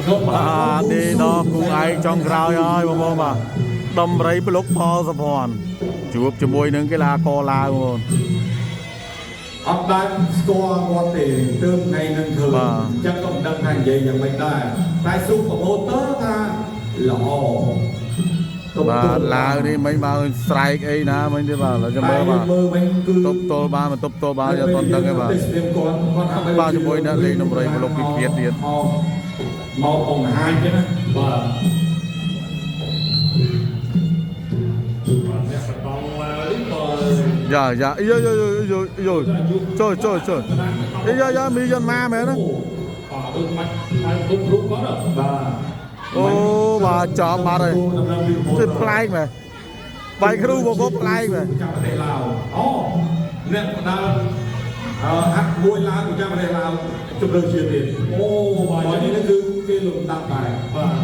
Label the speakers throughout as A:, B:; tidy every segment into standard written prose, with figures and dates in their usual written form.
A: បាទនេះដល់គូឯងចុងក្រោយហើយបងប្អូនបាទដំរីប្លុកផលសុភ័ណ្ឌជួបជាមួយនឹងកីឡាករឡាវបងប្អូន
B: អត់បានស្គាល់គាត់ទេទើបថ្ងៃនឹងធ្វើអញ្ចឹងក៏មិនដឹងថានិយាយយ៉ាងម៉េចដែរតែស៊ូប្រម៉ូទ័រថាល្អ
A: បាទឡាវនេះមិញបើស្រែកអីណាមិញទេបាទចាំមើលបាទទប់ទល់បានបន្ទប់ទល់បានយកតន់ដឹងទេបាទបាទជាមួយអ្នកលេងដំរីប្លុកពីគៀតទៀត
B: មកបង្ហាញទេណាបាទ
A: យ៉ាចូលយ៉ាមីយ៉ាន់ម៉ាមែនណាអូបាទចំបាត់ហើយគឺប្លែកមែនបាយគ្រូបងប្អូនប្លែកមែន
B: ចាប់ប្រទេសឡាវអូអ្នកបដាហាត់មួយឡាវចាប់ប្រទេសឡាវជម្រើសជាតិទៀតអូបាទនេះគឺគេលំដាប់ដែរបាទ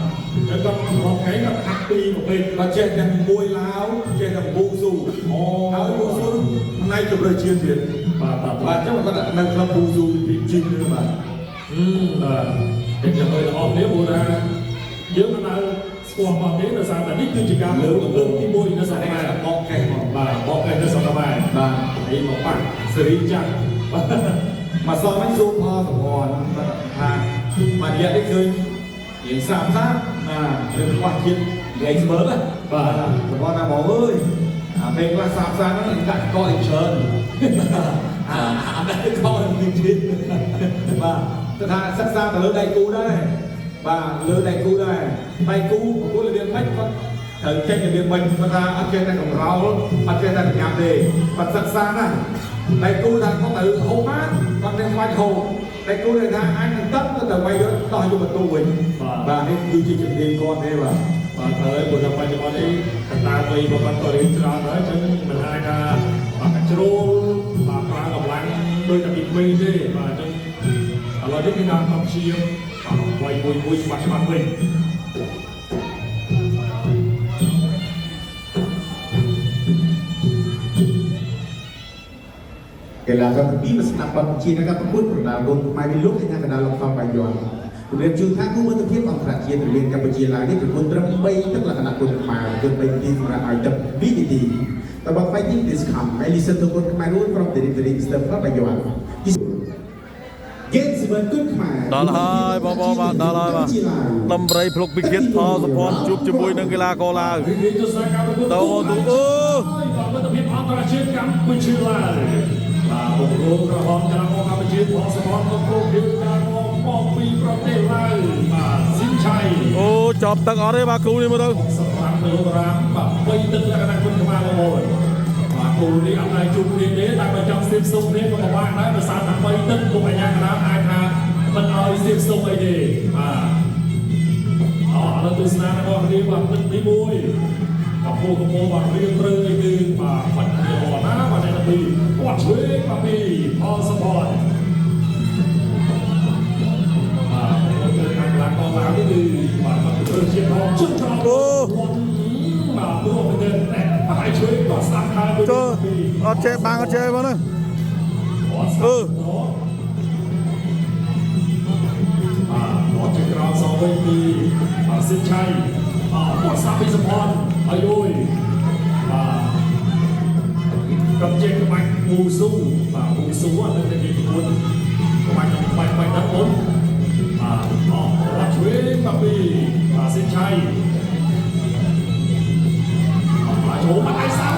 B: ហើយក៏រកថ្ងៃក៏ហាត់ពីប្រភេទបើចេះទាំងមួយឡាវចេះទាំងវូស៊ូអូហើយវូស៊ូផ្នែកជម្រើសជាតិទៀតបាទចាំគាត់នៅក្លឹបវូស៊ូពីជីនទេបាទ
C: តែចាំមើលអស់នេះព្រោះថាយើងមិនដែលស្គាល់មកទេដោយសារតែនេះគឺជាការលើកទី1នៅសង្គម
B: បកកេះមក
C: បាទបកកេះនៅសង្គមបាទហើយមកប៉ះសេរីចាស់
B: មកសល់ហ្នឹងស៊ូផលសង្វរថាមករយៈនេះឃើញរៀងសាបណារឿងខ្វះជាតិនិយាយស្មើបាទគាត់ថាបងអើយអាពេលខ្លះសាបហ្នឹងដាក់កកអីច្រើនអាដាក់កកនឹងជាតិបាទទៅថាសិក្សាទៅលើដៃគូដែរបាទលើដៃគូដែរដៃគូប្រគល់របៀបម៉េចគាត់ត្រូវចេញរបៀបម៉េចគាត់ថាអត់ចេះតែកម្រោលអត់ចេះតែញ៉ាំទេគាត់សិក្សាណាដៃគូថាគាត់ត្រូវហូបបានគាត់នឹងខ្វាច់ហូបដៃគូថាអញនឹងទឹកទៅវាយដោះយកបន្ទូវិញបាទនេះគឺជាជំនាញគាត់ទេបាទ
C: ហើយបុគ្គលបច្ចុប្បន្ននេះកណ្ដាលវ័យរបស់គាត់ក៏រៀនច្រើនហើយអញ្ចឹងមិនអាចថាបាក់ជ្រុលបាទប្រើកម្លាំងដូចតែពីក្មេងទេបាទអញ្ចឹងឥឡូវនេះគឺការកំព្យាវ័យមួយច្បាស់វិញ
B: កីឡាករពីស្នាប់បាត់ជាអ្នកប្រកួតប្រដាល់លោកម៉ៃវិលុកឯកណ្ដាលលោកសំបាយ័នជំរាបជូនថាគូមិត្តភាពអន្តរជាតិរវាងកម្ពុជាឡាវនេះប្រកួតត្រឹម3ទឹកលក្ខណៈគុណខ្មែរគឺ3នាទីសម្រាប់ឲ្យទឹក2នាទីតែបើ fighting this come I listen to គុណខ្មែររួចfrom the referee Mr. បាយ័ន
A: ដល់ហើយបងប្អូនបាទដល់ហើយបាទដំរីភ្លុកពីគៀតផលសុភ័ណ្ឌជួបជាមួយនឹងកីឡាករឡាវទៅអូបាទ
C: មិត្តភាពអន្តរជាតិកម្ពុជាឡាវបាទបុគ្គលក្រហមកីឡាករកម្ពុជាផលសុភ័ណ្ឌមកព្រមព្រៀងការមកពីប្រទេសឡាវបាទស៊ីនឆៃ
A: អូចប់ទឹកអត់ទេបាទគ្រូនេះមើលទៅ
C: សម្រាប់នៅរាមបាទ3ទឹកលក្ខណៈគុណខ្មែរបងប្អូនបាទគូនេះអត់ដែរជួបគ្នាទេតែបើចង់ស្ទាបសុំគ្នាក៏ពិបាកដែរដោយសារតែ3ទឹកលោកអាញាកណ្ដាលអាចថាមិនឲ្យស្ទាបសុំអីទេបាទឥឡូវទស្សនារបស់គ្នាបាទទឹកទី1កំពុងបាទរៀបរើអីគឺបាទបាត់ទៅអត់ណាបាទតែទីគាត់ឆ្វេងបាទពីផលសបនបាទទៅខាងឡានក៏ឡើងនេះគឺបាទទៅជាផងជិះដល់
A: អូ
C: បាទព្រោះទៅតែហើយឆ្វេងក៏ស្ដាប់ខាងទៅ
A: អត់ចេះបាំងអត់ចេះបងណា
C: បាទជាក្រោមសងវិញពីសិនឆៃគាត់ស្ដាប់ពីសភ័ណ្ឌអាយុយបាទកំជិះក្បាច់វូស៊ូបាទវូស៊ូអត់ទៅនិយាយពីខ្លួនក្បាច់ដល់មុនបាទគាត់ឆ្វេងមកពីសិនឆៃបាទចូលមកឯសា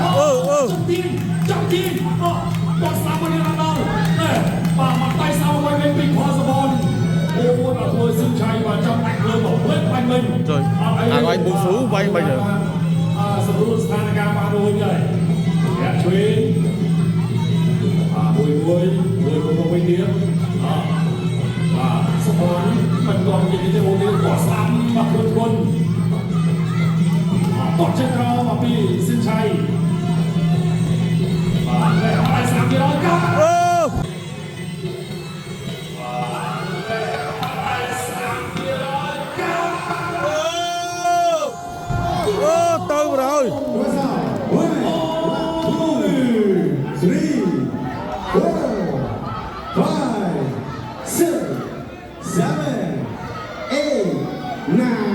C: ចាប់ទីគាត់ស្ដាប់មកនេះដល់បាទមកតែសាមកវិញពីផលសបនអូដល់ធ្វើសិនឆៃបាទចាប់ដាច់លើមកវិញបាញ់វិញ
A: ជួយអាឲ្យប៊ូស៊ូវាយមិនទៅ
C: សម្រួលស្ថានភាពបានរួចហើយអ្នកឆ្វេងមួយមកវិញទៀតបាទសបនមិនគាត់និយាយទៅអូនេះគាត់ស្ដាប់មកខ្លួនគាត់ចេញក្រោមមកពីសិនឆៃបាទតែអត់ស្ដាប់ទៀតកា
A: អូទៅបណ្ដោយ
B: 5, 6, 7, 8
D: now